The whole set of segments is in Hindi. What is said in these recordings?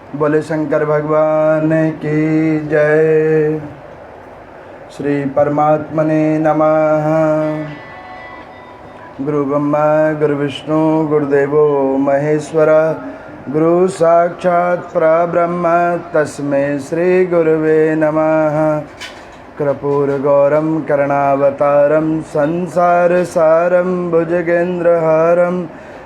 बोले शंकर भगवान की जय। श्री परमात्मने नमः। गुरु ब्रह्मा गुरु विष्णु गुरुदेवो महेश्वर, गुरु साक्षात् परब्रह्म तस्मै श्री गुरुवे नमः। कर्पूरगौरं करुणावतारं संसार सारं भुजगेन्द्रहारं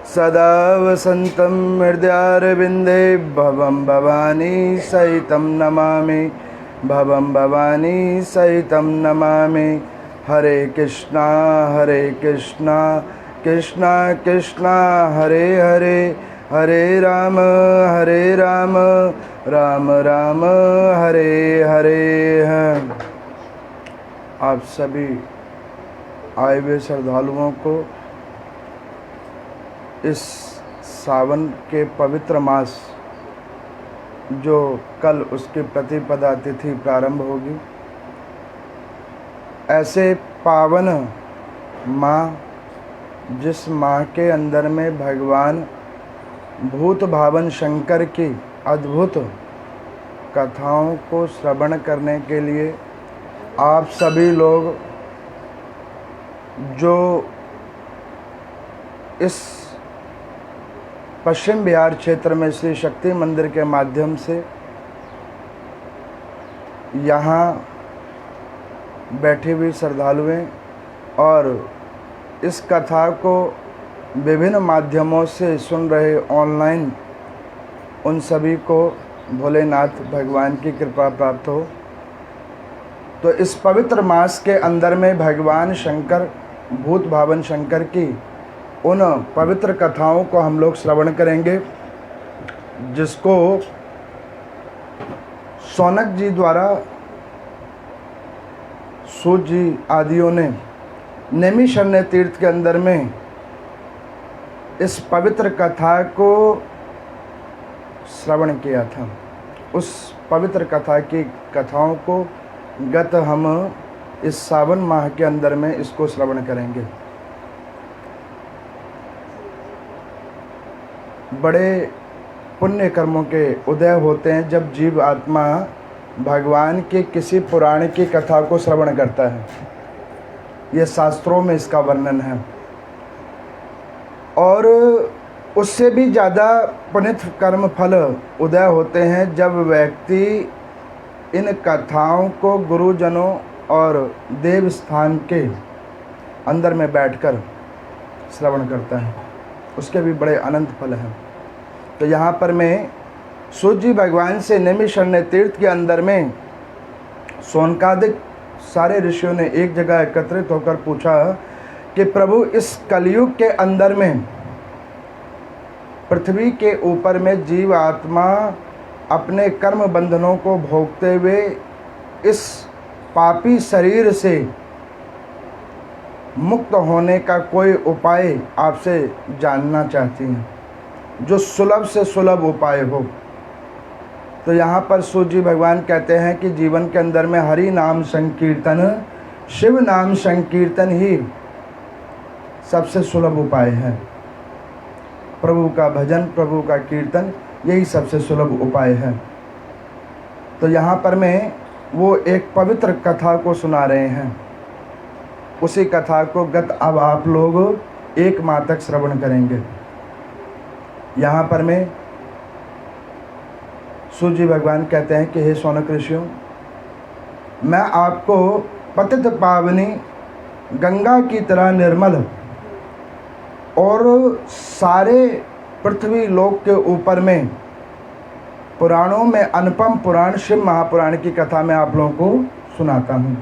सदा वसन्तं हृदयारविन्दे भवं भवानी सहितं नमामि। भवं भवानी सहितं नमामि। हरे कृष्णा कृष्णा कृष्णा हरे हरे, हरे राम राम राम हरे हरे हैं। आप सभी आए हुए श्रद्धालुओं को इस सावन के पवित्र मास, जो कल उसकी प्रतिपदा तिथि प्रारंभ होगी, ऐसे पावन माह, जिस माह के अंदर में भगवान भूत भावन शंकर की अद्भुत कथाओं को श्रवण करने के लिए आप सभी लोग जो इस पश्चिम बिहार क्षेत्र में श्री शक्ति मंदिर के माध्यम से यहाँ बैठी हुई श्रद्धालुएं और इस कथा को विभिन्न माध्यमों से सुन रहे ऑनलाइन, उन सभी को भोलेनाथ भगवान की कृपा प्राप्त हो। तो इस पवित्र मास के अंदर में भगवान शंकर, भूत भावन शंकर की उन पवित्र कथाओं को हम लोग श्रवण करेंगे, जिसको शौनक जी द्वारा सूत जी आदियों ने नैमिषारण्य तीर्थ के अंदर में इस पवित्र कथा को श्रवण किया था। उस पवित्र कथा की कथाओं को गत हम इस सावन माह के अंदर में इसको श्रवण करेंगे। बड़े पुण्य कर्मों के उदय होते हैं जब जीव आत्मा भगवान के किसी पुराण की कथा को श्रवण करता है। यह शास्त्रों में इसका वर्णन है। और उससे भी ज़्यादा पुनित कर्म फल उदय होते हैं जब व्यक्ति इन कथाओं को गुरुजनों और देव स्थान के अंदर में बैठकर श्रवण करता है। उसके भी बड़े अनंत फल हैं। तो यहाँ पर मैं सूत जी भगवान से नैमिषारण्य तीर्थ के अंदर में शौनकादिक सारे ऋषियों ने एक जगह एकत्रित होकर पूछा कि प्रभु, इस कलयुग के अंदर में पृथ्वी के ऊपर में जीव आत्मा अपने कर्म बंधनों को भोगते हुए इस पापी शरीर से मुक्त होने का कोई उपाय आपसे जानना चाहती हैं, जो सुलभ से सुलभ उपाय हो। तो यहाँ पर सूत जी भगवान कहते हैं कि जीवन के अंदर में हरि नाम संकीर्तन, शिव नाम संकीर्तन ही सबसे सुलभ उपाय है। प्रभु का भजन, प्रभु का कीर्तन, यही सबसे सुलभ उपाय है। तो यहाँ पर मैं वो एक पवित्र कथा को सुना रहे हैं। उसी कथा को गत अब आप लोग एक माह तक श्रवण करेंगे। यहाँ पर मैं सूत जी भगवान कहते हैं कि हे शौनक ऋषियों, मैं आपको पतित पावनी गंगा की तरह निर्मल और सारे पृथ्वी लोक के ऊपर में पुराणों में अनुपम पुराण शिव महापुराण की कथा मैं आप लोगों को सुनाता हूँ।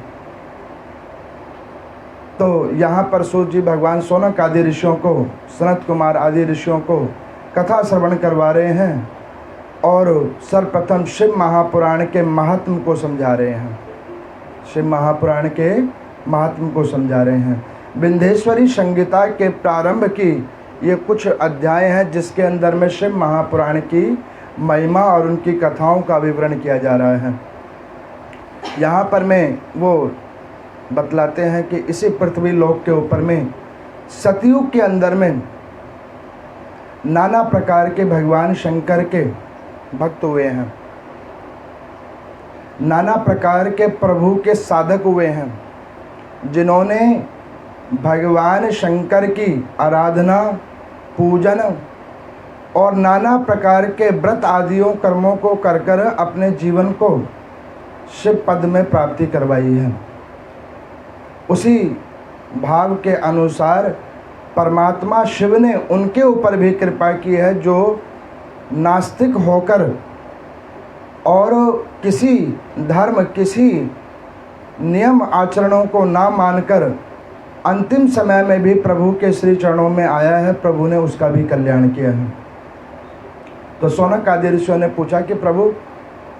तो यहाँ पर सूत जी भगवान शौनक आदि ऋषियों को, सनत कुमार आदि ऋषियों को कथा श्रवण करवा रहे हैं और सर्वप्रथम शिव महापुराण के महात्म को समझा रहे हैं। शिव महापुराण के महात्म को समझा रहे हैं। विंध्येश्वरी संगीता के प्रारंभ की ये कुछ अध्याय हैं, जिसके अंदर में शिव महापुराण की महिमा और उनकी कथाओं का विवरण किया जा रहा है। यहाँ पर मैं वो बतलाते हैं कि इसी पृथ्वी लोक के ऊपर में सतयुग के अंदर में नाना प्रकार के भगवान शंकर के भक्त हुए हैं, नाना प्रकार के प्रभु के साधक हुए हैं, जिन्होंने भगवान शंकर की आराधना, पूजन और नाना प्रकार के व्रत आदियों कर्मों को कर कर अपने जीवन को शिव पद में प्राप्ति करवाई है। उसी भाव के अनुसार परमात्मा शिव ने उनके ऊपर भी कृपा की है, जो नास्तिक होकर और किसी धर्म, किसी नियम आचरणों को ना मानकर अंतिम समय में भी प्रभु के श्री चरणों में आया है, प्रभु ने उसका भी कल्याण किया है। तो शौनक आदि ऋषियों ने पूछा कि प्रभु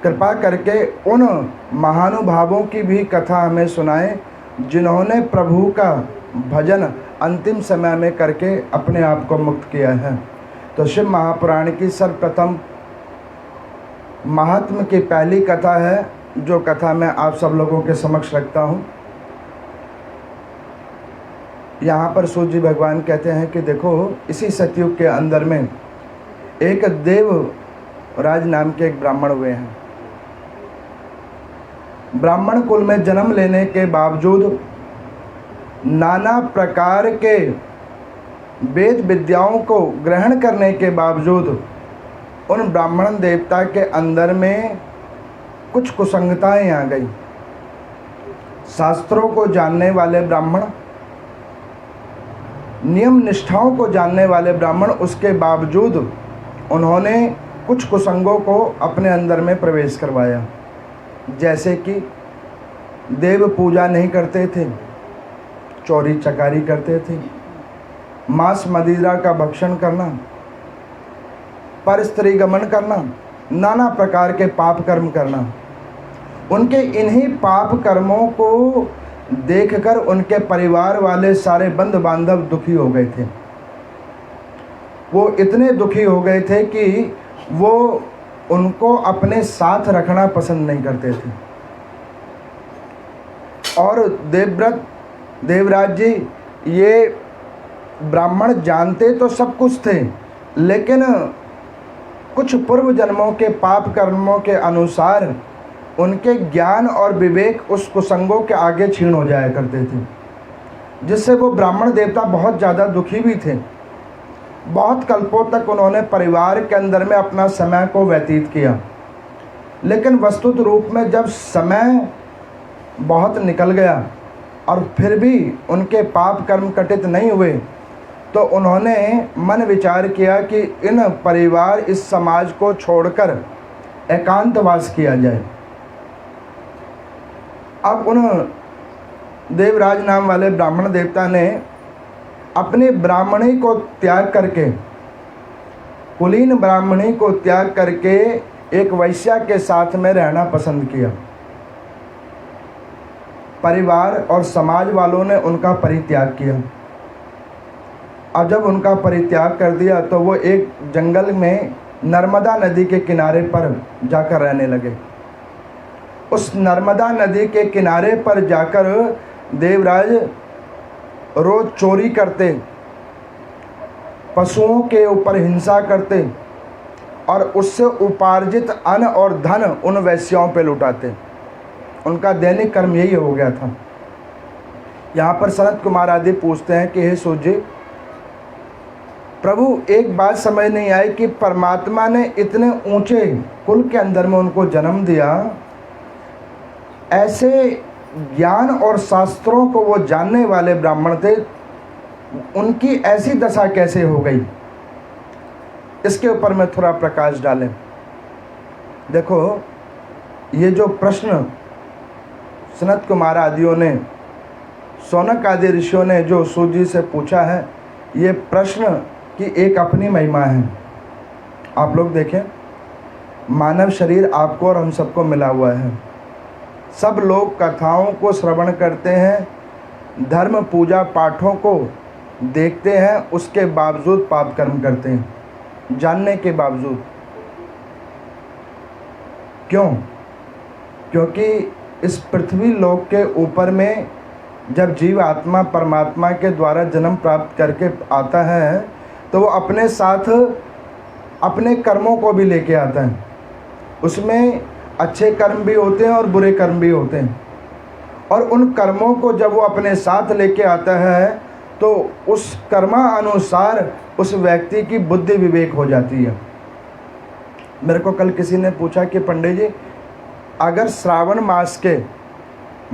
कृपा करके उन महानुभावों की भी कथा हमें सुनाएं, जिन्होंने प्रभु का भजन अंतिम समय में करके अपने आप को मुक्त किया है। तो शिव महापुराण की सर्वप्रथम महात्म की पहली कथा है, जो कथा मैं आप सब लोगों के समक्ष रखता हूँ। यहाँ पर सूर्य जी भगवान कहते हैं कि देखो, इसी सतयुग के अंदर में एक देवराज नाम के एक ब्राह्मण हुए हैं। ब्राह्मण कुल में जन्म लेने के बावजूद नाना प्रकार के वेद विद्याओं को ग्रहण करने के बावजूद उन ब्राह्मण देवता के अंदर में कुछ कुसंगताएं आ गई। शास्त्रों को जानने वाले ब्राह्मण, नियम निष्ठाओं को जानने वाले ब्राह्मण, उसके बावजूद उन्होंने कुछ कुसंगों को अपने अंदर में प्रवेश करवाया। जैसे कि देव पूजा नहीं करते थे, चोरी चकारी करते थे, मांस मदिरा का भक्षण करना, पर स्त्री गमन करना, नाना प्रकार के पाप कर्म करना। उनके इन्हीं पाप कर्मों को देखकर उनके परिवार वाले सारे बंधु बांधव दुखी हो गए थे। वो इतने दुखी हो गए थे कि वो उनको अपने साथ रखना पसंद नहीं करते थे। और देवव्रत देवराज जी ये ब्राह्मण जानते तो सब कुछ थे, लेकिन कुछ पूर्व जन्मों के पाप कर्मों के अनुसार उनके ज्ञान और विवेक उस कुसंगों के आगे क्षीण हो जाया करते थे, जिससे वो ब्राह्मण देवता बहुत ज़्यादा दुखी भी थे। बहुत कल्पों तक उन्होंने परिवार के अंदर में अपना समय को व्यतीत किया, लेकिन वस्तुत रूप में जब समय बहुत निकल गया और फिर भी उनके पाप कर्म कटित नहीं हुए, तो उन्होंने मन विचार किया कि इन परिवार, इस समाज को छोड़कर एकांतवास किया जाए। अब उन देवराज नाम वाले ब्राह्मण देवता ने अपने ब्राह्मणी को त्याग करके, कुलीन ब्राह्मणी को त्याग करके एक वैश्या के साथ में रहना पसंद किया। परिवार और समाज वालों ने उनका परित्याग किया। अब जब उनका परित्याग कर दिया तो वो एक जंगल में नर्मदा नदी के किनारे पर जाकर रहने लगे। उस नर्मदा नदी के किनारे पर जाकर देवराज रोज चोरी करते, पशुओं के ऊपर हिंसा करते और उससे उपार्जित अन्न और धन उन वैश्याओं पे लुटाते। उनका दैनिक कर्म यही हो गया था। यहाँ पर सनत कुमार आदि पूछते हैं कि हे सूर्य जी, प्रभु एक बात समझ नहीं आई कि परमात्मा ने इतने ऊंचे कुल के अंदर में उनको जन्म दिया, ऐसे ज्ञान और शास्त्रों को वो जानने वाले ब्राह्मण थे, उनकी ऐसी दशा कैसे हो गई? इसके ऊपर मैं थोड़ा प्रकाश डालें। देखो, ये जो प्रश्न सनत कुमार आदियों ने, शौनक आदि ऋषियों ने जो सूर्य जी से पूछा है, ये प्रश्न की एक अपनी महिमा है। आप लोग देखें, मानव शरीर आपको और हम सबको मिला हुआ है। सब लोग कथाओं को श्रवण करते हैं, धर्म पूजा पाठों को देखते हैं, उसके बावजूद पाप कर्म करते हैं, जानने के बावजूद। क्यों? क्योंकि इस पृथ्वी लोक के ऊपर में जब जीव आत्मा परमात्मा के द्वारा जन्म प्राप्त करके आता है, तो वो अपने साथ अपने कर्मों को भी लेके आता है। उसमें अच्छे कर्म भी होते हैं और बुरे कर्म भी होते हैं, और उन कर्मों को जब वो अपने साथ लेके आता है तो उस कर्मा अनुसार उस व्यक्ति की बुद्धि विवेक हो जाती है। मेरे को कल किसी ने पूछा कि पंडित जी, अगर श्रावण मास के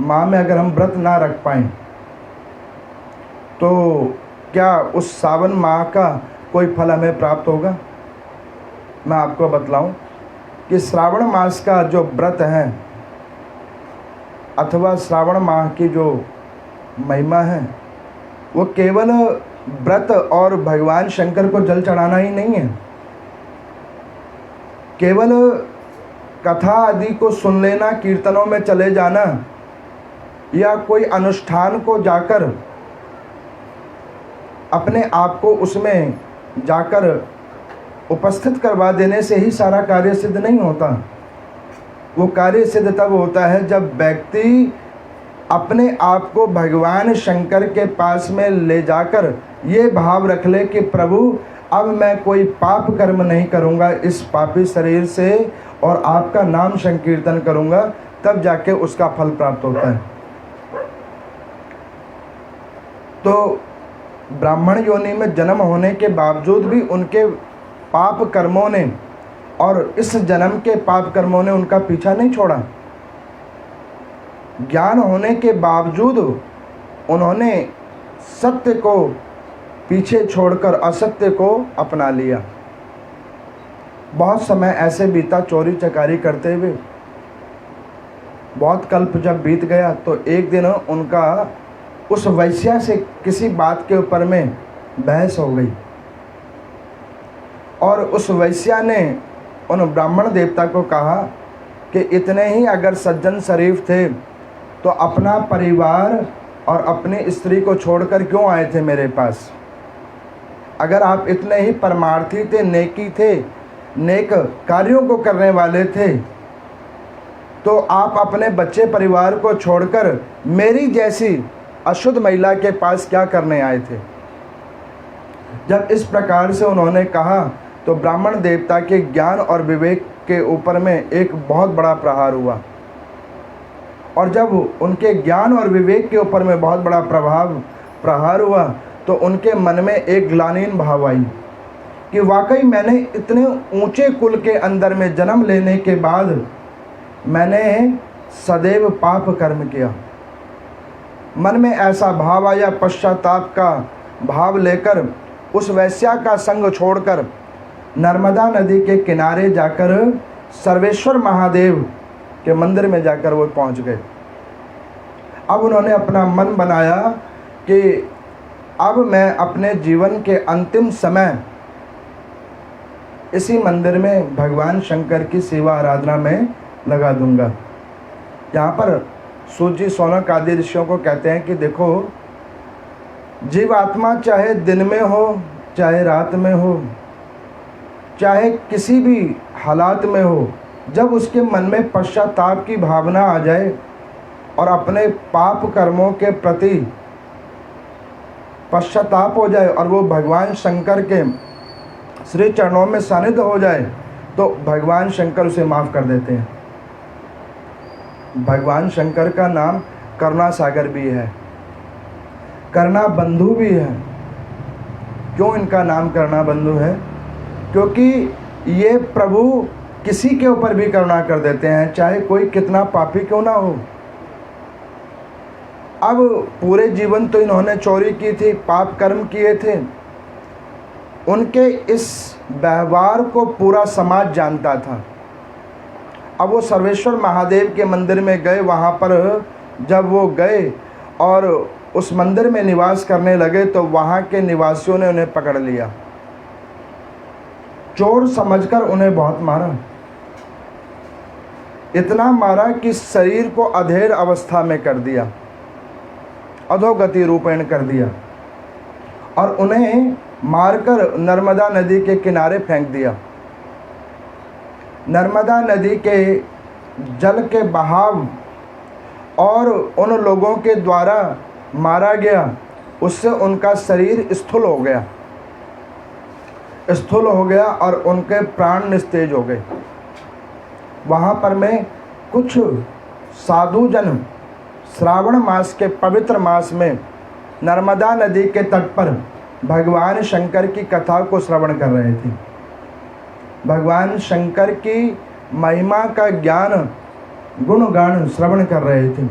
माह में अगर हम व्रत ना रख पाएँ तो क्या उस सावन माह का कोई फल हमें प्राप्त होगा? मैं आपको बतलाऊं कि श्रावण मास का जो व्रत है अथवा श्रावण माह की जो महिमा है वो केवल व्रत और भगवान शंकर को जल चढ़ाना ही नहीं है, केवल कथा आदि को सुन लेना, कीर्तनों में चले जाना या कोई अनुष्ठान को जाकर अपने आप को उसमें जाकर उपस्थित करवा देने से ही सारा कार्य सिद्ध नहीं होता। वो कार्य सिद्ध तब होता है जब व्यक्ति अपने आप को भगवान शंकर के पास में ले जाकर ये भाव रख ले कि प्रभु अब मैं कोई पाप कर्म नहीं करूँगा इस पापी शरीर से और आपका नाम संकीर्तन करूँगा, तब जाके उसका फल प्राप्त होता है। तो ब्राह्मण योनि में जन्म होने के बावजूद भी उनके पाप कर्मों ने और इस जन्म के पाप कर्मों ने उनका पीछा नहीं छोड़ा। ज्ञान होने के बावजूद उन्होंने सत्य को पीछे छोड़कर असत्य को अपना लिया। बहुत समय ऐसे बीता चोरी चकारी करते हुए। बहुत कल्प जब बीत गया तो एक दिन उनका उस वैश्या से किसी बात के ऊपर में बहस हो गई और उस वैश्या ने उन ब्राह्मण देवता को कहा कि इतने ही अगर सज्जन शरीफ थे तो अपना परिवार और अपनी स्त्री को छोड़कर क्यों आए थे मेरे पास? अगर आप इतने ही परमार्थी थे, नेकी थे, नेक कार्यों को करने वाले थे, तो आप अपने बच्चे परिवार को छोड़कर मेरी जैसी अशुद्ध महिला के पास क्या करने आए थे? जब इस प्रकार से उन्होंने कहा तो ब्राह्मण देवता के ज्ञान और विवेक के ऊपर में एक बहुत बड़ा प्रहार हुआ, और जब उनके ज्ञान और विवेक के ऊपर में बहुत बड़ा प्रहार हुआ तो उनके मन में एक ग्लानिन भाव आई कि वाकई मैंने इतने ऊंचे कुल के अंदर में जन्म लेने के बाद मैंने सदैव पाप कर्म किया। मन में ऐसा भाव आया, पश्चाताप का भाव लेकर उस वैश्या का संग छोड़कर नर्मदा नदी के किनारे जाकर सर्वेश्वर महादेव के मंदिर में जाकर वो पहुंच गए। अब उन्होंने अपना मन बनाया कि अब मैं अपने जीवन के अंतिम समय इसी मंदिर में भगवान शंकर की सेवा आराधना में लगा दूंगा। यहाँ पर सूजी सोनक आदि ऋषियों को कहते हैं कि देखो, जीवात्मा चाहे दिन में हो चाहे रात में हो चाहे किसी भी हालात में हो, जब उसके मन में पश्चाताप की भावना आ जाए और अपने पाप कर्मों के प्रति पश्चाताप हो जाए और वो भगवान शंकर के श्री चरणों में सानिध्य हो जाए तो भगवान शंकर उसे माफ़ कर देते हैं। भगवान शंकर का नाम करुणा सागर भी है, करुणा बंधु भी है। क्यों इनका नाम करुणा बंधु है? क्योंकि ये प्रभु किसी के ऊपर भी करुणा कर देते हैं, चाहे कोई कितना पापी क्यों ना हो। अब पूरे जीवन तो इन्होंने चोरी की थी, पाप कर्म किए थे, उनके इस व्यवहार को पूरा समाज जानता था। अब वो सर्वेश्वर महादेव के मंदिर में गए, वहाँ पर जब वो गए और उस मंदिर में निवास करने लगे तो वहाँ के निवासियों ने उन्हें पकड़ लिया, चोर समझकर उन्हें बहुत मारा। इतना मारा कि शरीर को अधेड़ अवस्था में कर दिया, अधोगति रूपेण कर दिया, और उन्हें मारकर नर्मदा नदी के किनारे फेंक दिया। नर्मदा नदी के जल के बहाव और उन लोगों के द्वारा मारा गया, उससे उनका शरीर स्थूल हो गया और उनके प्राण निस्तेज हो गए। वहाँ पर में कुछ साधु जन श्रावण मास के पवित्र मास में नर्मदा नदी के तट पर भगवान शंकर की कथा को श्रवण कर रहे थे। भगवान शंकर की महिमा का ज्ञान गुणगान श्रवण कर रहे थे।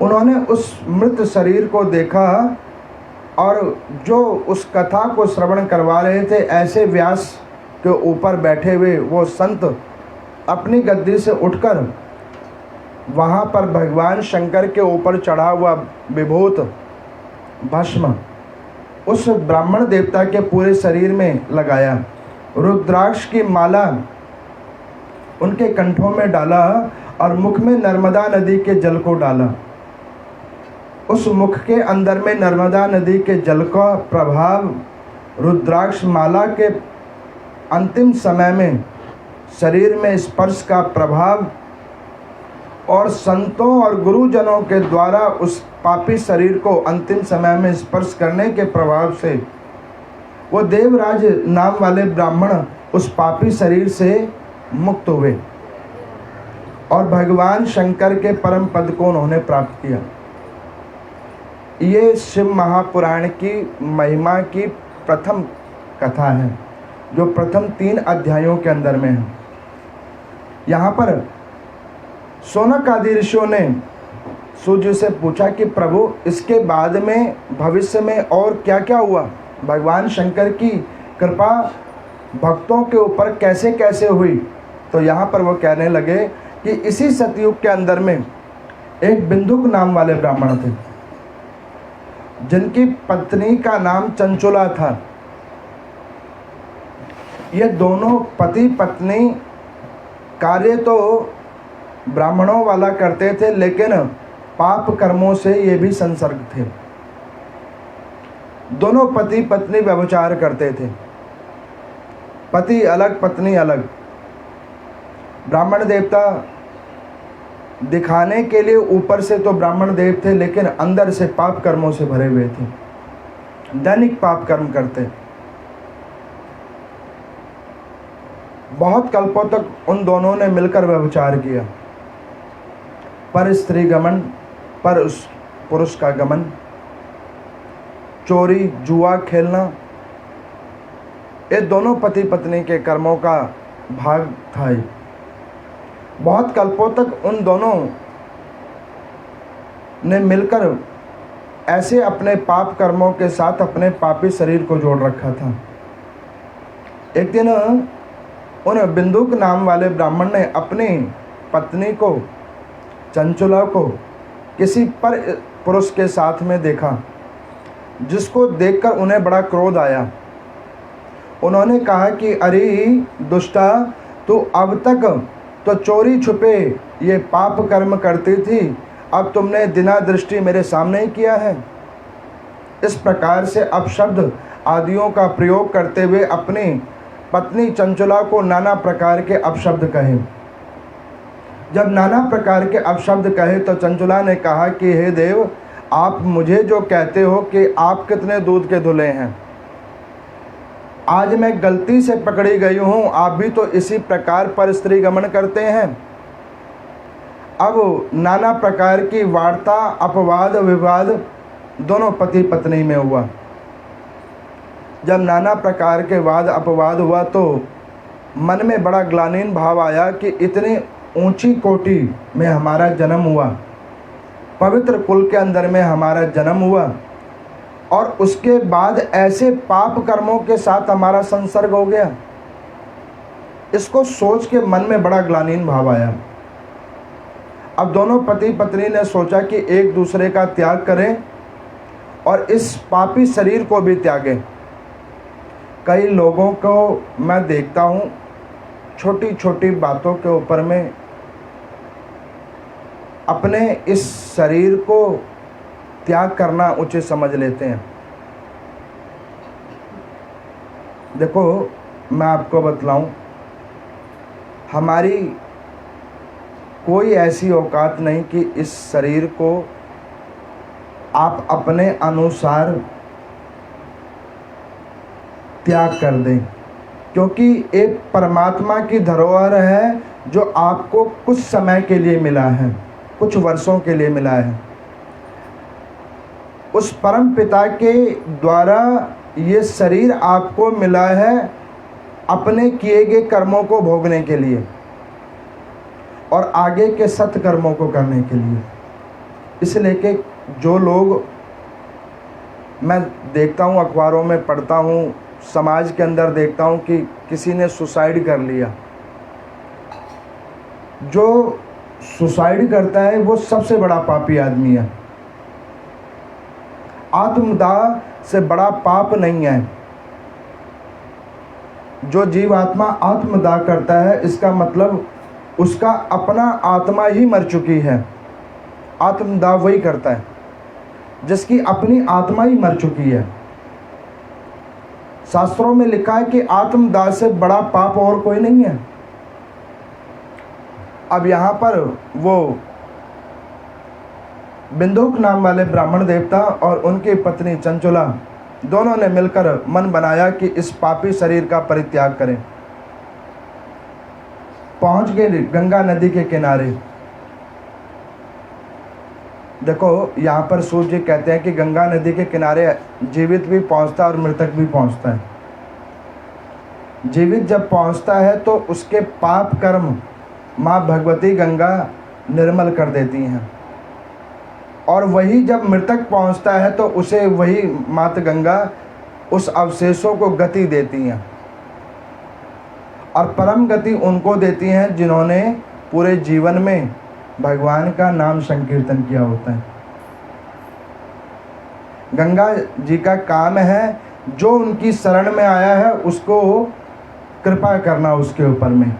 उन्होंने उस मृत शरीर को देखा और जो उस कथा को श्रवण करवा रहे थे, ऐसे व्यास के ऊपर बैठे हुए वो संत अपनी गद्दी से उठकर वहाँ पर भगवान शंकर के ऊपर चढ़ा हुआ विभूत भस्म उस ब्राह्मण देवता के पूरे शरीर में लगाया, रुद्राक्ष की माला उनके कंठों में डाला और मुख में नर्मदा नदी के जल को डाला। उस मुख के अंदर में नर्मदा नदी के जल का प्रभाव रुद्राक्ष माला के अंतिम समय में शरीर में स्पर्श का प्रभाव और संतों और गुरुजनों के द्वारा उस पापी शरीर को अंतिम समय में स्पर्श करने के प्रभाव से वो देवराज नाम वाले ब्राह्मण उस पापी शरीर से मुक्त हुए और भगवान शंकर के परम पद को उन्होंने प्राप्त किया। ये शिव महापुराण की महिमा की प्रथम कथा है जो प्रथम 3 अध्यायों के अंदर में है। यहाँ पर शौनक आदि ऋषियों ने सूर्य से पूछा कि प्रभु इसके बाद में भविष्य में और क्या क्या हुआ, भगवान शंकर की कृपा भक्तों के ऊपर कैसे कैसे हुई। तो यहाँ पर वो कहने लगे कि इसी सतयुग के अंदर में एक बिंदुक नाम वाले ब्राह्मण थे जिनकी पत्नी का नाम चंचुला था। ये दोनों पति पत्नी कार्य तो ब्राह्मणों वाला करते थे, लेकिन पाप कर्मों से ये भी संसर्ग थे। दोनों पति पत्नी व्यभिचार करते थे, पति अलग पत्नी अलग। ब्राह्मण देवता दिखाने के लिए ऊपर से तो ब्राह्मण देव थे, लेकिन अंदर से पाप कर्मों से भरे हुए थे, दैनिक पाप कर्म करते। बहुत कल्पों तक उन दोनों ने मिलकर व्यभिचार किया, पर स्त्री गमन, पर उस पुरुष का गमन, चोरी जुआ खेलना, ये दोनों पति पत्नी के कर्मों का भाग था। बहुत कल्पों तक उन दोनों ने मिलकर ऐसे अपने पाप कर्मों के साथ अपने पापी शरीर को जोड़ रखा था। एक दिन उन बिंदुक नाम वाले ब्राह्मण ने अपनी पत्नी को चंचुला को किसी पर पुरुष के साथ में देखा, जिसको देखकर उन्हें बड़ा क्रोध आया। उन्होंने कहा कि अरे दुष्टा, तू अब तक तो चोरी छुपे ये पाप कर्म करती थी, अब तुमने दिना दृष्टि मेरे सामने ही किया है। इस प्रकार से अपशब्द आदियों का प्रयोग करते हुए अपनी पत्नी चंचुला को नाना प्रकार के अपशब्द कहे। जब नाना प्रकार के अपशब्द कहे तो चंचुला ने कहा कि हे देव, आप मुझे जो कहते हो कि आप कितने दूध के धुले हैं, आज मैं गलती से पकड़ी गई हूँ, आप भी तो इसी प्रकार पर स्त्री गमन करते हैं। अब नाना प्रकार की वार्ता अपवाद विवाद दोनों पति पत्नी में हुआ। जब नाना प्रकार के वाद अपवाद हुआ तो मन में बड़ा ग्लानिन भाव आया कि इतनी ऊंची कोटि में हमारा जन्म हुआ, पवित्र कुल के अंदर में हमारा जन्म हुआ, और उसके बाद ऐसे पाप कर्मों के साथ हमारा संसर्ग हो गया। इसको सोच के मन में बड़ा ग्लानिन भाव आया। अब दोनों पति पत्नी ने सोचा कि एक दूसरे का त्याग करें और इस पापी शरीर को भी त्यागें। कई लोगों को मैं देखता हूँ छोटी छोटी बातों के ऊपर में अपने इस शरीर को त्याग करना उचित समझ लेते हैं। देखो, मैं आपको बतलाऊं, हमारी कोई ऐसी औकात नहीं कि इस शरीर को आप अपने अनुसार त्याग कर दें, क्योंकि एक परमात्मा की धरोहर है जो आपको कुछ समय के लिए मिला है, कुछ वर्षों के लिए मिला है, उस परम पिता के द्वारा ये शरीर आपको मिला है अपने किए गए कर्मों को भोगने के लिए और आगे के सत्कर्मों को करने के लिए। इसलिए कि जो लोग मैं देखता हूँ, अखबारों में पढ़ता हूँ, समाज के अंदर देखता हूँ कि किसी ने सुसाइड कर लिया। जो सुसाइड करता है वो सबसे बड़ा पापी आदमी है। आत्मदाह से बड़ा पाप नहीं है। जो जीवात्मा आत्मदाह करता है, इसका मतलब उसका अपना आत्मा ही मर चुकी है। आत्मदाह वही करता है जिसकी अपनी आत्मा ही मर चुकी है। शास्त्रों में लिखा है कि आत्मदाह से बड़ा पाप और कोई नहीं है। अब यहाँ पर वो बिंदुक नाम वाले ब्राह्मण देवता और उनकी पत्नी चंचुला दोनों ने मिलकर मन बनाया कि इस पापी शरीर का परित्याग करें। पहुंच गए गंगा नदी के किनारे। देखो यहाँ पर सूर्य जी कहते हैं कि गंगा नदी के किनारे जीवित भी पहुंचता है और मृतक भी पहुंचता है। जीवित जब पहुंचता है तो उसके पाप कर्म माँ भगवती गंगा निर्मल कर देती हैं, और वही जब मृतक पहुंचता है तो उसे वही माता गंगा उस अवशेषों को गति देती हैं, और परम गति उनको देती हैं जिन्होंने पूरे जीवन में भगवान का नाम संकीर्तन किया होता है। गंगा जी का काम है जो उनकी शरण में आया है उसको कृपा करना उसके ऊपर में।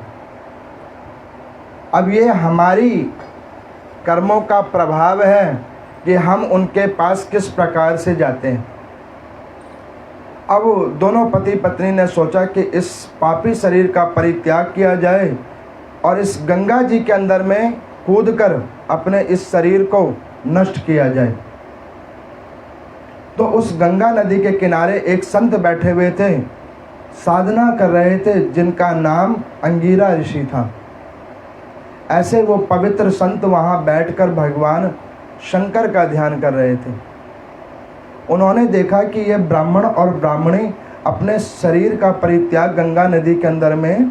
अब ये हमारी कर्मों का प्रभाव है कि हम उनके पास किस प्रकार से जाते हैं। अब दोनों पति पत्नी ने सोचा कि इस पापी शरीर का परित्याग किया जाए और इस गंगा जी के अंदर में कूदकर अपने इस शरीर को नष्ट किया जाए। तो उस गंगा नदी के किनारे एक संत बैठे हुए थे, साधना कर रहे थे, जिनका नाम अंगिरा ऋषि था। ऐसे वो पवित्र संत वहाँ बैठकर भगवान शंकर का ध्यान कर रहे थे। उन्होंने देखा कि ये ब्राह्मण और ब्राह्मणी अपने शरीर का परित्याग गंगा नदी के अंदर में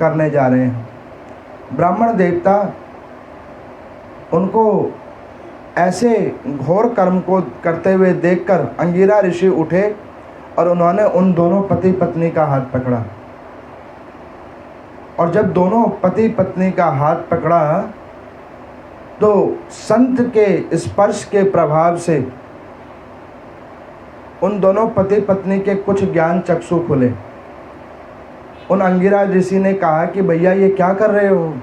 करने जा रहे हैं। ब्राह्मण देवता उनको ऐसे घोर कर्म को करते हुए देखकर अंगिरा ऋषि उठे और उन्होंने उन दोनों पति पत्नी का हाथ पकड़ा। और जब दोनों पति पत्नी का हाथ पकड़ा तो संत के स्पर्श के प्रभाव से उन दोनों पति पत्नी के कुछ ज्ञान चक्षु खुले। उन अंगिरा ऋषि ने कहा कि भैया ये क्या कर रहे हो?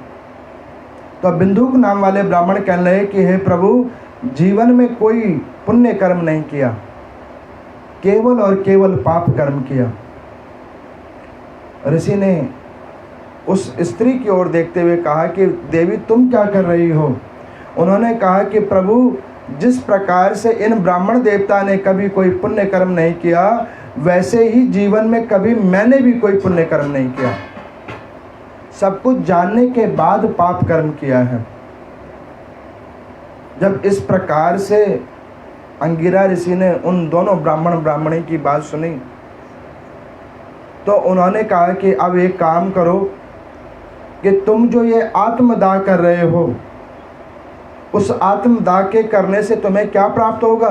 तो बिंदुक नाम वाले ब्राह्मण कहने लगे कि हे प्रभु, जीवन में कोई पुण्य कर्म नहीं किया, केवल और केवल पाप कर्म किया। ऋषि ने उस स्त्री की ओर देखते हुए कहा कि देवी तुम क्या कर रही हो? उन्होंने कहा कि प्रभु, जिस प्रकार से इन ब्राह्मण देवता ने कभी कोई पुण्य कर्म नहीं किया, वैसे ही जीवन में कभी मैंने भी कोई पुण्य कर्म नहीं किया। सब कुछ जानने के बाद पाप कर्म किया है। जब इस प्रकार से अंगिरा ऋषि ने उन दोनों ब्राह्मण ब्राह्मणी की बात सुनी तो उन्होंने कहा कि अब एक काम करो कि तुम जो ये आत्मदाह कर रहे हो, उस आत्मदाह के करने से तुम्हें क्या प्राप्त होगा?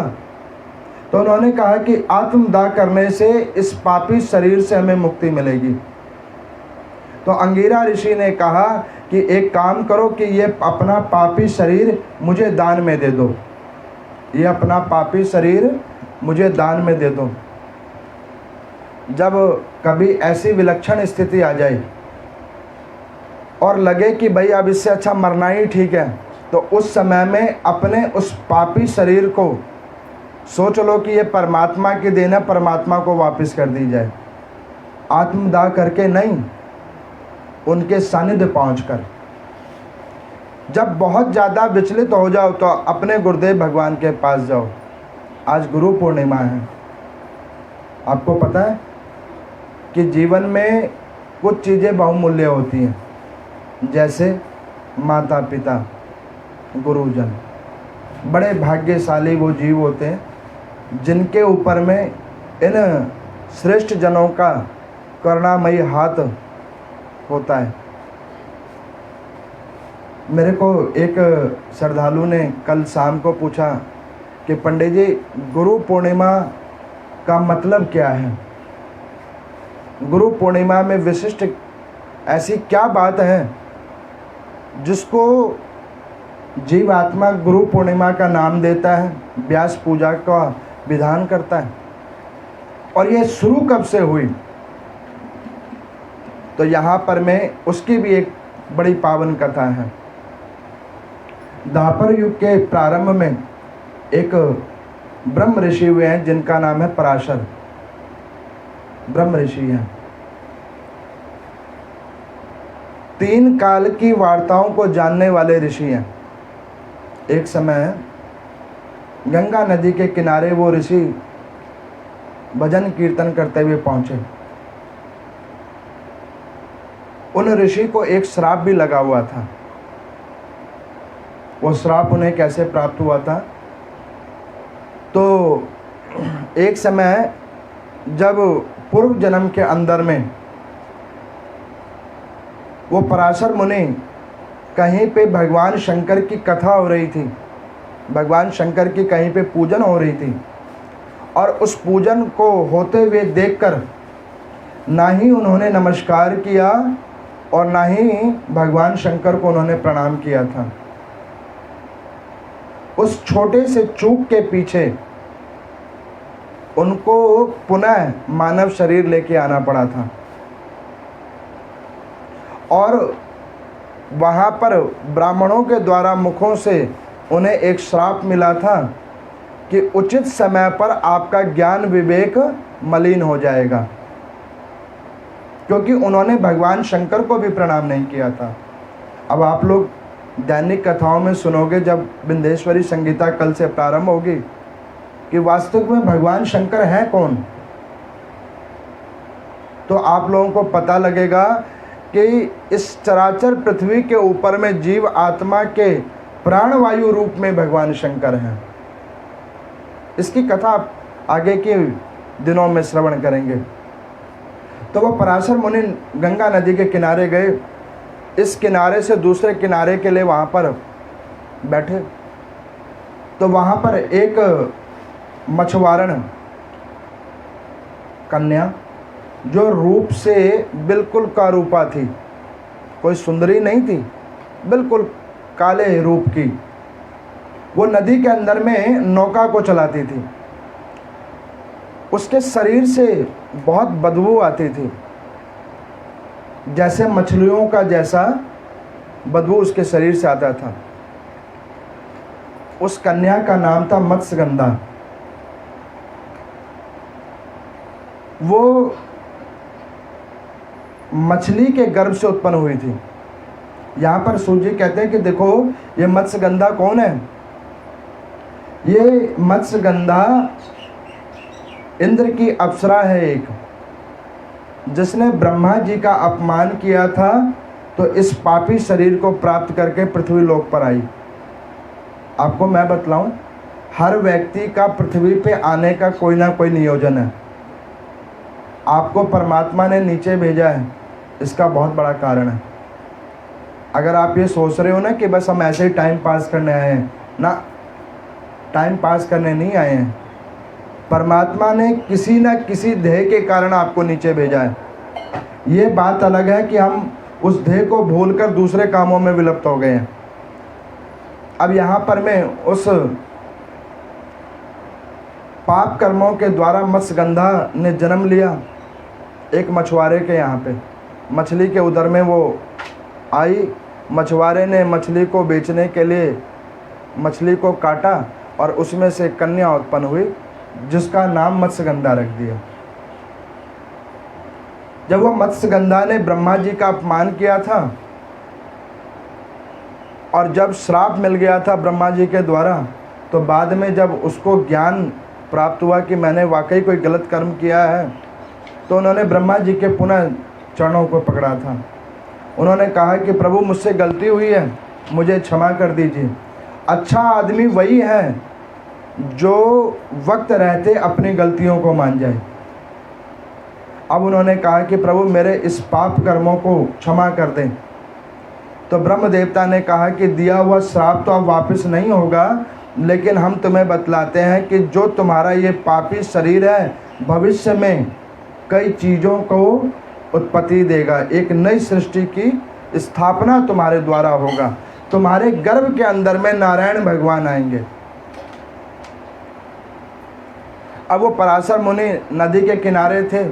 तो उन्होंने कहा कि आत्मदाह करने से इस पापी शरीर से हमें मुक्ति मिलेगी। तो अंगिरा ऋषि ने कहा कि एक काम करो कि ये अपना पापी शरीर मुझे दान में दे दो, ये अपना पापी शरीर मुझे दान में दे दो। जब कभी ऐसी विलक्षण स्थिति आ जाए और लगे कि भाई अब इससे अच्छा मरना ही ठीक है, तो उस समय में अपने उस पापी शरीर को सोच लो कि ये परमात्मा की देन है, परमात्मा को वापस कर दी जाए। आत्मदाह करके नहीं, उनके सानिध्य पहुंचकर। जब बहुत ज़्यादा विचलित हो जाओ तो अपने गुरुदेव भगवान के पास जाओ। आज गुरु पूर्णिमा है। आपको पता है कि जीवन में कुछ चीज़ें बहुमूल्य होती हैं। जैसे माता पिता, गुरुजन। बड़े भाग्यशाली वो जीव होते हैं जिनके ऊपर में इन श्रेष्ठ जनों का करुणामयी हाथ होता है। मेरे को एक श्रद्धालु ने कल शाम को पूछा कि पंडित जी, गुरु पूर्णिमा का मतलब क्या है? गुरु पूर्णिमा में विशिष्ट ऐसी क्या बात है जिसको जीवात्मा गुरु पूर्णिमा का नाम देता है, व्यास पूजा का विधान करता है? और ये शुरू कब से हुई? तो यहाँ पर मैं उसकी भी एक बड़ी पावन कथा है। द्वापर युग के प्रारंभ में एक ब्रह्म ऋषि हुए हैं जिनका नाम है पराशर। ब्रह्म ऋषि हैं। 3 काल की वार्ताओं को जानने वाले ऋषि हैं। एक समय गंगा नदी के किनारे वो ऋषि भजन कीर्तन करते हुए पहुंचे। उन ऋषि को एक श्राप भी लगा हुआ था। वो श्राप उन्हें कैसे प्राप्त हुआ था? तो एक समय जब पूर्व जन्म के अंदर में वो पराशर मुनि कहीं पे भगवान शंकर की कथा हो रही थी, भगवान शंकर की कहीं पे पूजन हो रही थी, और उस पूजन को होते हुए देखकर ना ही उन्होंने नमस्कार किया और ना ही भगवान शंकर को उन्होंने प्रणाम किया था। उस छोटे से चूक के पीछे उनको पुनः मानव शरीर लेके आना पड़ा था। और वहाँ पर ब्राह्मणों के द्वारा मुखों से उन्हें एक श्राप मिला था कि उचित समय पर आपका ज्ञान विवेक मलिन हो जाएगा, क्योंकि उन्होंने भगवान शंकर को भी प्रणाम नहीं किया था। अब आप लोग दैनिक कथाओं में सुनोगे, जब विंध्येश्वरी संगीता कल से प्रारंभ होगी, कि वास्तव में भगवान शंकर हैं कौन, तो आप लोगों को पता लगेगा कि इस चराचर पृथ्वी के ऊपर में जीव आत्मा के प्राणवायु रूप में भगवान शंकर हैं। इसकी कथा आप आगे के दिनों में श्रवण करेंगे। तो वह पराशर मुनि गंगा नदी के किनारे गए। इस किनारे से दूसरे किनारे के लिए वहाँ पर बैठे, तो वहाँ पर एक मछुआरण कन्या, जो रूप से बिल्कुल कारूपा थी, कोई सुंदरी नहीं थी, बिल्कुल काले रूप की, वो नदी के अंदर में नौका को चलाती थी। उसके शरीर से बहुत बदबू आती थी, जैसे मछलियों का जैसा बदबू उसके शरीर से आता था। उस कन्या का नाम था मत्स्यगंधा। वो मछली के गर्भ से उत्पन्न हुई थी। यहाँ पर सूर्य जी कहते हैं कि देखो ये मत्स्यगंधा कौन है? ये मत्स्यगंधा इंद्र की अप्सरा है एक, जिसने ब्रह्मा जी का अपमान किया था, तो इस पापी शरीर को प्राप्त करके पृथ्वी लोक पर आई। आपको मैं बतलाऊं, हर व्यक्ति का पृथ्वी पे आने का कोई ना कोई नियोजन है। आपको परमात्मा ने नीचे भेजा है, इसका बहुत बड़ा कारण है। अगर आप ये सोच रहे हो ना कि बस हम ऐसे ही टाइम पास करने आए हैं, ना, टाइम पास करने नहीं आए हैं। परमात्मा ने किसी न किसी ध्येय के कारण आपको नीचे भेजा है। ये बात अलग है कि हम उस ध्येय को भूलकर दूसरे कामों में विलुप्त हो गए हैं। अब यहाँ पर मैं उस पाप कर्मों के द्वारा मत्स्यगंधा ने जन्म लिया एक मछुआरे के यहाँ पे। मछली के उदर में वो आई। मछुआरे ने मछली को बेचने के लिए मछली को काटा और उसमें से कन्या उत्पन्न हुई, जिसका नाम मत्स्यगंधा रख दिया। जब वह मत्स्यगंधा ने ब्रह्मा जी का अपमान किया था और जब श्राप मिल गया था ब्रह्मा जी के द्वारा, तो बाद में जब उसको ज्ञान प्राप्त हुआ कि मैंने वाकई कोई गलत कर्म किया है, तो उन्होंने ब्रह्मा जी के पुनः चरणों को पकड़ा था उन्होंने कहा कि प्रभु मुझसे गलती हुई है, मुझे क्षमा कर दीजिए। अच्छा आदमी वही है जो वक्त रहते अपनी गलतियों को मान जाए। अब उन्होंने कहा कि प्रभु मेरे इस पाप कर्मों को क्षमा कर दें। तो ब्रह्म देवता ने कहा कि दिया हुआ श्राप तो अब वापस नहीं होगा, लेकिन हम तुम्हें बतलाते हैं कि जो तुम्हारा ये पापी शरीर है भविष्य में कई चीज़ों को उत्पत्ति देगा। एक नई सृष्टि की स्थापना तुम्हारे द्वारा होगा। तुम्हारे गर्भ के अंदर में नारायण भगवान आएंगे। अब वो पराशर मुनि नदी के किनारे थे।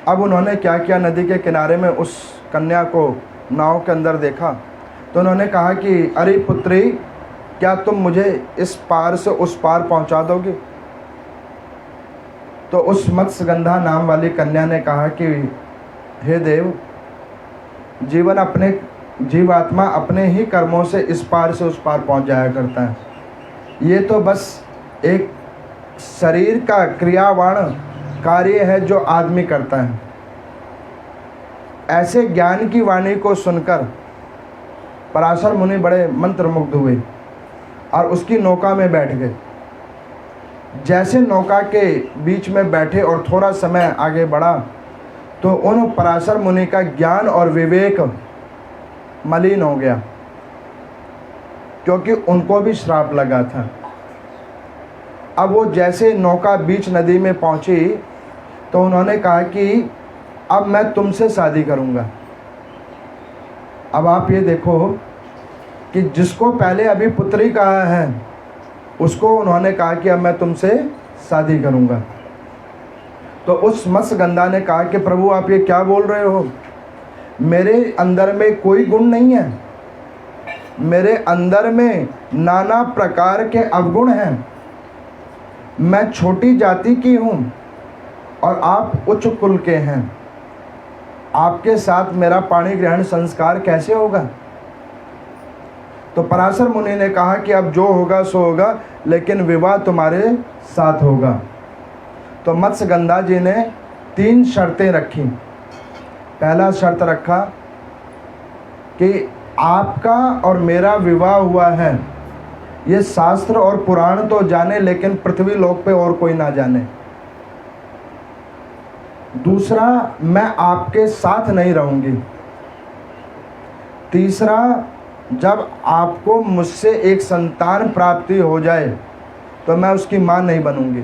अब उन्होंने क्या किया, नदी के किनारे में उस कन्या को नाव के अंदर देखा। तो उन्होंने कहा कि अरे पुत्री, क्या तुम मुझे इस पार से उस पार पहुंचा दोगे? तो उस मत्स्यगंधा नाम वाली कन्या ने कहा कि हे देव, जीवात्मा अपने ही कर्मों से इस पार से उस पार पहुंच जाया करता है। ये तो बस एक शरीर का क्रियावान कार्य है जो आदमी करता है। ऐसे ज्ञान की वाणी को सुनकर पराशर मुनि बड़े मंत्रमुग्ध हुए और उसकी नौका में बैठ गए। जैसे नौका के बीच में बैठे और थोड़ा समय आगे बढ़ा तो उन पराशर मुनि का ज्ञान और विवेक मलिन हो गया, क्योंकि उनको भी श्राप लगा था। अब वो जैसे नौका बीच नदी में पहुंची तो उन्होंने कहा कि अब मैं तुमसे शादी करूंगा। अब आप ये देखो कि जिसको पहले अभी पुत्री कहा है उसको उन्होंने कहा कि अब मैं तुमसे शादी करूंगा। तो उस मत्स्यगंधा ने कहा कि प्रभु आप ये क्या बोल रहे हो? मेरे अंदर में कोई गुण नहीं है, मेरे अंदर में नाना प्रकार के अवगुण हैं। मैं छोटी जाति की हूँ और आप उच्च कुल के हैं। आपके साथ मेरा पाणी ग्रहण संस्कार कैसे होगा? तो पराशर मुनि ने कहा कि अब जो होगा सो होगा, लेकिन विवाह तुम्हारे साथ होगा। तो मत्स्यगंधा जी ने 3 शर्तें रखी। पहला शर्त रखा कि आपका और मेरा विवाह हुआ है, ये शास्त्र और पुराण तो जाने, लेकिन पृथ्वी लोक पे और कोई ना जाने। दूसरा, मैं आपके साथ नहीं रहूंगी। तीसरा, जब आपको मुझसे एक संतान प्राप्ति हो जाए तो मैं उसकी मां नहीं बनूंगी।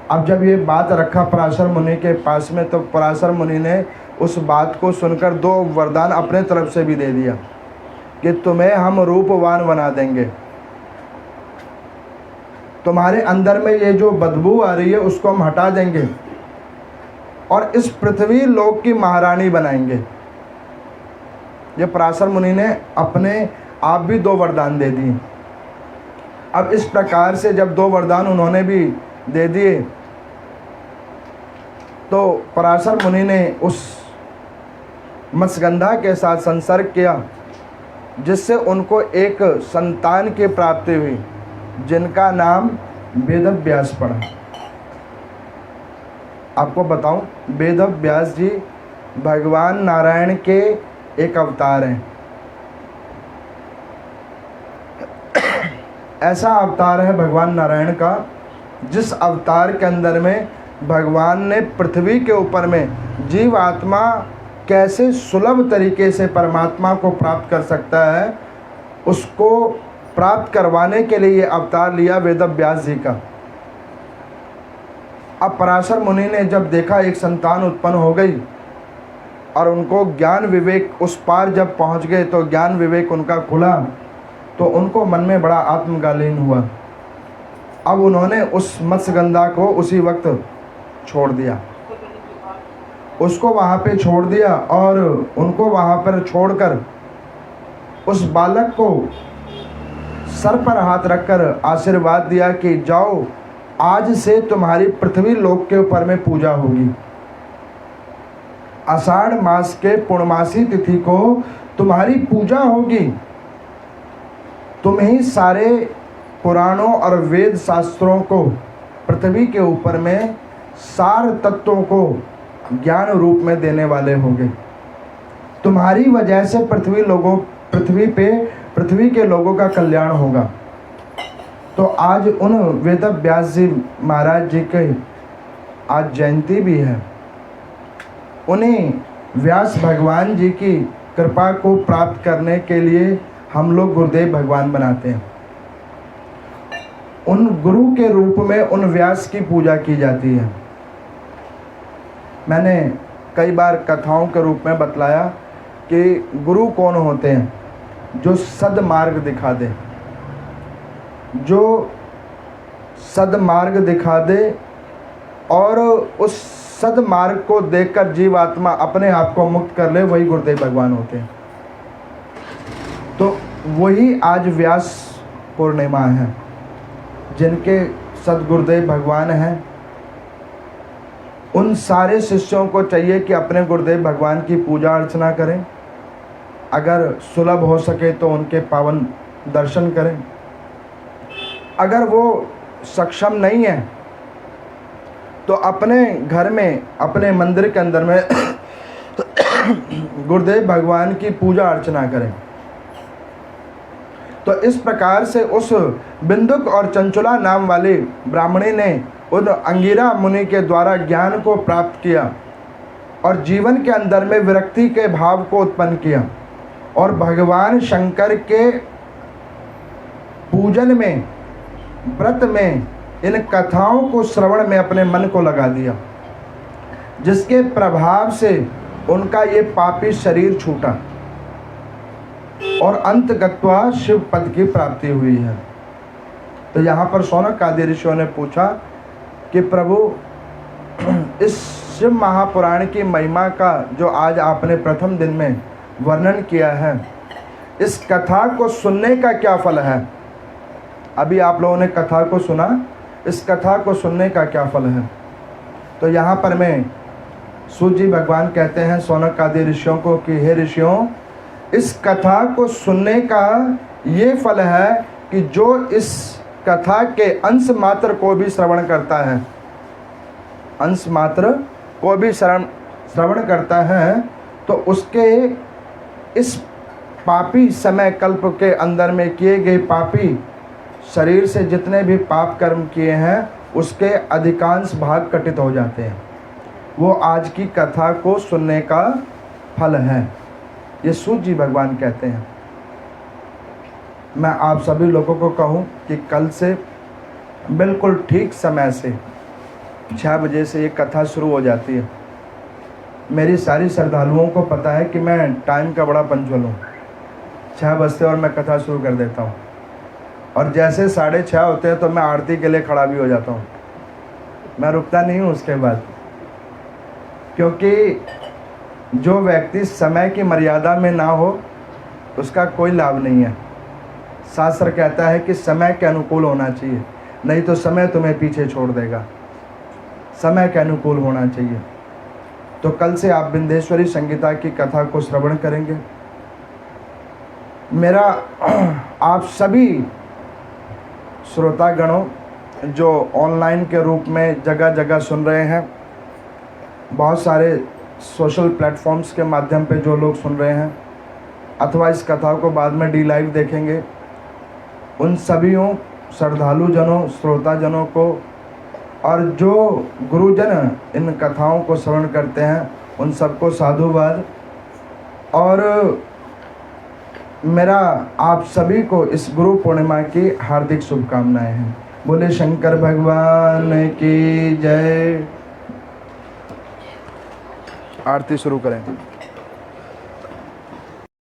अब जब ये बात रखा पराशर मुनि के पास में, तो पराशर मुनि ने उस बात को सुनकर 2 वरदान अपने तरफ से भी दे दिया कि तुम्हें हम रूपवान बना देंगे, तुम्हारे अंदर में ये जो बदबू आ रही है उसको हम हटा देंगे और इस पृथ्वी लोक की महारानी बनाएंगे। ये पराशर मुनि ने अपने आप भी 2 वरदान दे दिए। अब इस प्रकार से जब 2 वरदान उन्होंने भी दे दिए तो पराशर मुनि ने उस मत्स्यगंधा के साथ संसर्ग किया, जिससे उनको एक संतान की प्राप्ति हुई, जिनका नाम वेदव्यास पड़ा। आपको बताऊं, वेदव्यास जी भगवान नारायण के एक अवतार हैं। ऐसा अवतार है भगवान नारायण का जिस अवतार के अंदर में भगवान ने पृथ्वी के ऊपर में जीव आत्मा कैसे सुलभ तरीके से परमात्मा को प्राप्त कर सकता है, उसको प्राप्त करवाने के लिए ये अवतार लिया वेदव्यास जी का। अब पराशर मुनि ने जब देखा एक संतान उत्पन्न हो गई और उनको ज्ञान विवेक उस पार जब पहुंच गए तो ज्ञान विवेक उनका खुला, तो उनको मन में बड़ा आत्मगालीन हुआ। अब उन्होंने उस मत्स्यगंधा को उसी वक्त छोड़ दिया, उसको वहाँ पे छोड़ दिया और उनको वहाँ पर छोड़कर उस बालक को सर पर हाथ रखकर आशीर्वाद दिया कि जाओ, आज से तुम्हारी पृथ्वी लोक के ऊपर में पूजा होगी। आषाढ़ मास के पूर्णमासी तिथि को तुम्हारी पूजा होगी। तुम ही सारे पुराणों और वेद शास्त्रों को, पृथ्वी के ऊपर में सार तत्वों को ज्ञान रूप में देने वाले होंगे। तुम्हारी वजह से पृथ्वी के लोगों का कल्याण होगा। तो आज उन वेद व्यास जी महाराज जी की आज जयंती भी है। उन्हीं व्यास भगवान जी की कृपा को प्राप्त करने के लिए हम लोग गुरुदेव भगवान बनाते हैं। उन गुरु के रूप में उन व्यास की पूजा की जाती है। मैंने कई बार कथाओं के रूप में बतलाया कि गुरु कौन होते हैं, जो सदमार्ग दिखा दे, जो सदमार्ग दिखा दे और उस सदमार्ग को देखकर जीवात्मा अपने आप को मुक्त कर ले, वही गुरुदेव भगवान होते हैं। तो वही आज व्यास पूर्णिमा है, जिनके सदगुरुदेव भगवान हैं। उन सारे शिष्यों को चाहिए कि अपने गुरुदेव भगवान की पूजा अर्चना करें, अगर सुलभ हो सके तो उनके पावन दर्शन करें। अगर वो सक्षम नहीं है तो अपने घर में, अपने मंदिर के अंदर में गुरुदेव भगवान की पूजा अर्चना करें। तो इस प्रकार से उस बिंदुक और चंचुला नाम वाली ब्राह्मणी ने उन अंगिरा मुनि के द्वारा ज्ञान को प्राप्त किया और जीवन के अंदर में विरक्ति के भाव को उत्पन्न किया और भगवान शंकर के पूजन में, व्रत में, इन कथाओं को श्रवण में अपने मन को लगा दिया, जिसके प्रभाव से उनका ये पापी शरीर छूटा और अंत गत्वा शिव पद की प्राप्ति हुई है। तो यहाँ पर शौनक आदि ऋषियों ने पूछा कि प्रभु, इस शिव महापुराण की महिमा का जो आज आपने प्रथम दिन में वर्णन किया है, इस कथा को सुनने का क्या फल है? अभी आप लोगों ने कथा को सुना, इस कथा को सुनने का क्या फल है? तो यहाँ पर मैं सूत जी भगवान कहते हैं शौनक आदि ऋषियों को कि हे ऋषियों, इस कथा को सुनने का ये फल है कि जो इस कथा के अंश मात्र को भी श्रवण करता है, अंश मात्र को भी श्रवण करता है, तो उसके इस पापी समय कल्प के अंदर में किए गए पापी शरीर से जितने भी पाप कर्म किए हैं, उसके अधिकांश भाग कटित हो जाते हैं। वो आज की कथा को सुनने का फल है, ये सूत जी भगवान कहते हैं। मैं आप सभी लोगों को कहूँ कि कल से बिल्कुल ठीक समय से 6 बजे से ये कथा शुरू हो जाती है। मेरी सारी श्रद्धालुओं को पता है कि मैं टाइम का बड़ा पंचुअल हूँ। 6 बजते और मैं कथा शुरू कर देता हूँ, और जैसे 6:30 होते हैं तो मैं आरती के लिए खड़ा भी हो जाता हूँ। मैं रुकता नहीं हूँ उसके बाद, क्योंकि जो व्यक्ति समय की मर्यादा में ना हो उसका कोई लाभ नहीं है। शास्त्र कहता है कि समय के अनुकूल होना चाहिए, नहीं तो समय तुम्हें पीछे छोड़ देगा। समय के अनुकूल होना चाहिए। तो कल से आप विंध्येश्वरी संगीता की कथा को श्रवण करेंगे। मेरा आप सभी श्रोतागणों जो ऑनलाइन के रूप में जगह जगह सुन रहे हैं, बहुत सारे सोशल प्लेटफॉर्म्स के माध्यम पे जो लोग सुन रहे हैं, अथवा इस कथा को बाद में डी लाइव देखेंगे, उन सभीयों श्रद्धालु जनों, श्रोता जनों को और जो गुरुजन इन कथाओं को श्रवण करते हैं, उन सबको साधुवाद। और मेरा आप सभी को इस गुरु पूर्णिमा की हार्दिक शुभकामनाएं हैं। बोले शंकर भगवान की जय। आरती शुरू करें।